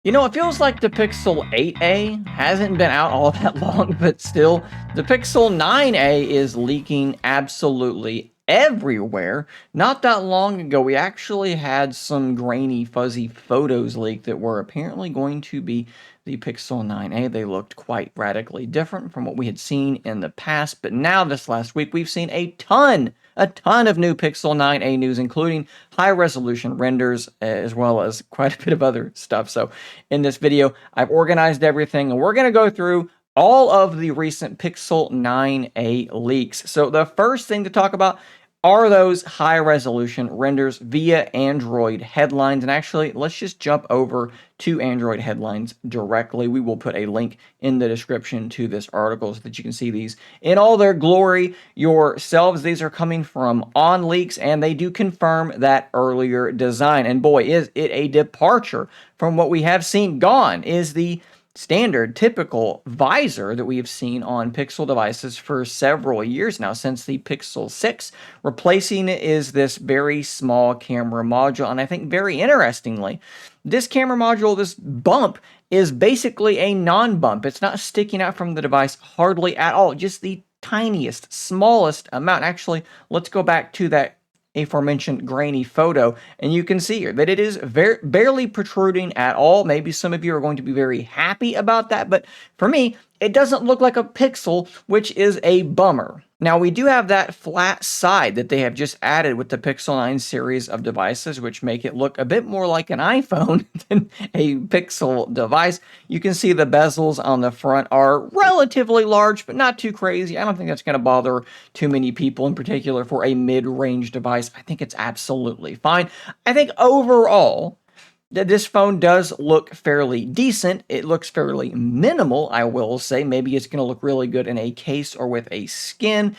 You know, it feels like the Pixel 8a hasn't been out all that long, but still, the Pixel 9a is leaking absolutely everywhere. Not that long ago, we actually had some grainy, fuzzy photos leaked that were apparently going to be the Pixel 9a. They looked quite radically different from what we had seen in the past, but now this last week, we've seen a ton of new Pixel 9a news, including high resolution renders, as well as quite a bit of other stuff. So in this video, I've organized everything, and we're going to go through all of the recent Pixel 9a leaks. So the first thing to talk about are those high resolution renders via Android headlines. And actually, let's just jump over to Android headlines directly. We will put a link in the description to this article so that you can see these in all their glory yourselves. These are coming from OnLeaks, and they do confirm that earlier design. And boy, is it a departure from what we have seen. Gone is the standard, typical visor that we have seen on Pixel devices for several years now, since the Pixel 6. Replacing it is this very small camera module, and I think very interestingly, this camera module, this bump, is basically a non-bump. It's not sticking out from the device hardly at all, just the tiniest, smallest amount. Actually, let's go back to that aforementioned grainy photo, and you can see here that it is barely protruding at all. Maybe some of you are going to be very happy about that, but for me, it doesn't look like a Pixel, which is a bummer. Now, we do have that flat side that they have just added with the Pixel 9 series of devices, which make it look a bit more like an iPhone than a Pixel device. You can see the bezels on the front are relatively large, but not too crazy. I don't think that's going to bother too many people, in particular for a mid-range device. I think it's absolutely fine. I think overall, this phone does look fairly decent. It looks fairly minimal, I will say. Maybe it's going to look really good in a case or with a skin,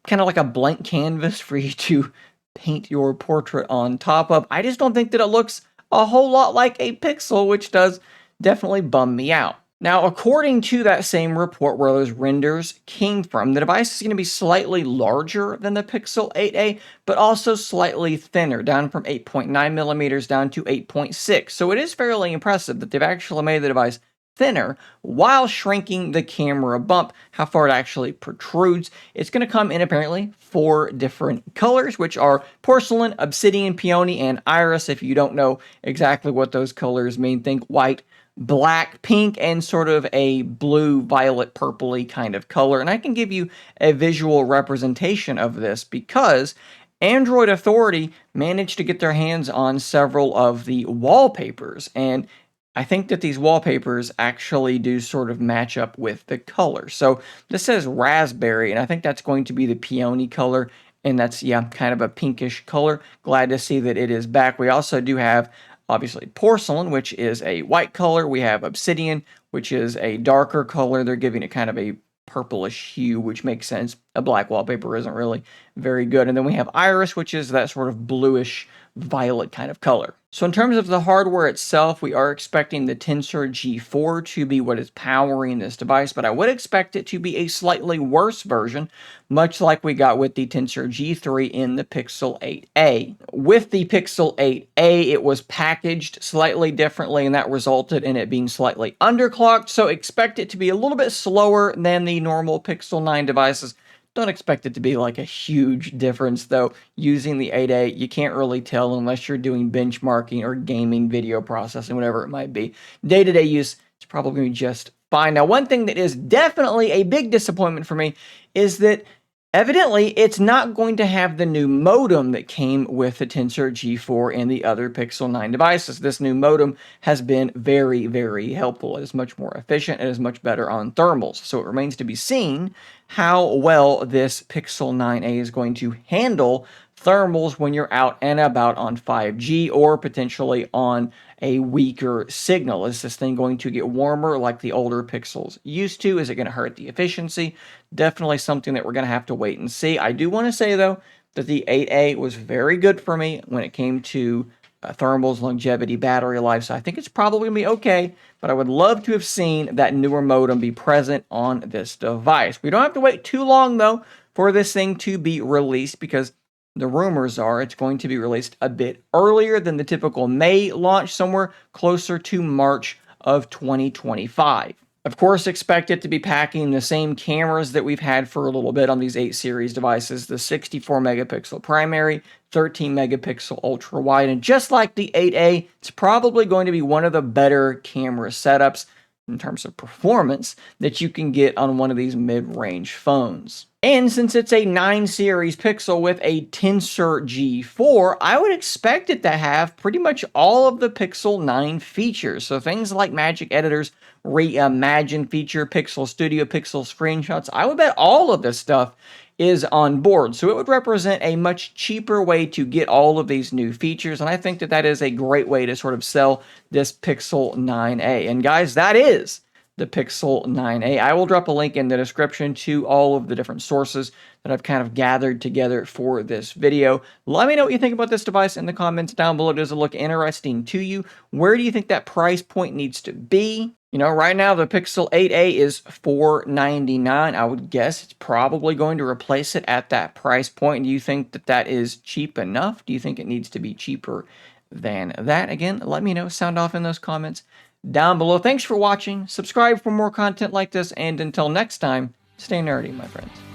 kind of like a blank canvas for you to paint your portrait on top of. I just don't think that it looks a whole lot like a Pixel, which does definitely bum me out. Now, according to that same report where those renders came from, the device is going to be slightly larger than the Pixel 8a, but also slightly thinner, down from 8.9 millimeters down to 8.6. So it is fairly impressive that they've actually made the device thinner while shrinking the camera bump, how far it actually protrudes. It's going to come in apparently 4 different colors, which are porcelain, obsidian, peony, and iris. If you don't know exactly what those colors mean, think white, black, pink, and sort of a blue, violet, purpley kind of color. And I can give you a visual representation of this because Android Authority managed to get their hands on several of the wallpapers, and I think that these wallpapers actually do sort of match up with the color. So this says raspberry, and I think that's going to be the peony color, and that's, yeah, kind of a pinkish color. Glad to see that it is back. We also do have obviously porcelain, which is a white color. We have obsidian, which is a darker color. They're giving it kind of a purplish hue, which makes sense. A black wallpaper isn't really very good. And then we have iris, which is that sort of bluish violet kind of color. So in terms of the hardware itself, we are expecting the Tensor G4 to be what is powering this device, but I would expect it to be a slightly worse version, much like we got with the Tensor G3 in the Pixel 8a. With the Pixel 8a, it was packaged slightly differently, and that resulted in it being slightly underclocked, so expect it to be a little bit slower than the normal Pixel 9 devices. Don't expect it to be like a huge difference, though. Using the 8a, you can't really tell unless you're doing benchmarking or gaming, video processing, whatever it might be. Day-to-day use, it's probably going to be just fine. Now, one thing that is definitely a big disappointment for me is that evidently it's not going to have the new modem that came with the Tensor G4 and the other Pixel 9 devices. This new modem has been very, very helpful. It is much more efficient. It is much better on thermals. So it remains to be seen how well this Pixel 9a is going to handle thermals when you're out and about on 5G or potentially on a weaker signal. Is this thing going to get warmer like the older Pixels used to? Is it going to hurt the efficiency? Definitely something that we're going to have to wait and see. I do want to say, though, that the 8a was very good for me when it came to thermals, longevity, battery life, so I think it's probably going to be okay, but I would love to have seen that newer modem be present on this device. We don't have to wait too long, though, for this thing to be released, because the rumors are it's going to be released a bit earlier than the typical May launch, somewhere closer to March of 2025. Of course, expect it to be packing the same cameras that we've had for a little bit on these 8 series devices, the 64 megapixel primary, 13 megapixel ultra wide, and just like the 8A, it's probably going to be one of the better camera setups in terms of performance that you can get on one of these mid-range phones. And since it's a 9 series Pixel with a Tensor G4, I would expect it to have pretty much all of the Pixel 9 features. So things like Magic Editor's Reimagine feature, Pixel Studio, Pixel Screenshots, I would bet all of this stuff is on board. So it would represent a much cheaper way to get all of these new features. And I think that that is a great way to sort of sell this Pixel 9a. And guys, that is the Pixel 9a. I will drop a link in the description to all of the different sources that I've kind of gathered together for this video. Let me know what you think about this device in the comments down below. Does it look interesting to you? Where do you think that price point needs to be? You know, right now the Pixel 8a is $499. I would guess it's probably going to replace it at that price point. Do you think that that is cheap enough? Do you think it needs to be cheaper than that? Again, let me know. Sound off in those comments down below. Thanks for watching. Subscribe for more content like this, and until next time, stay nerdy, my friends.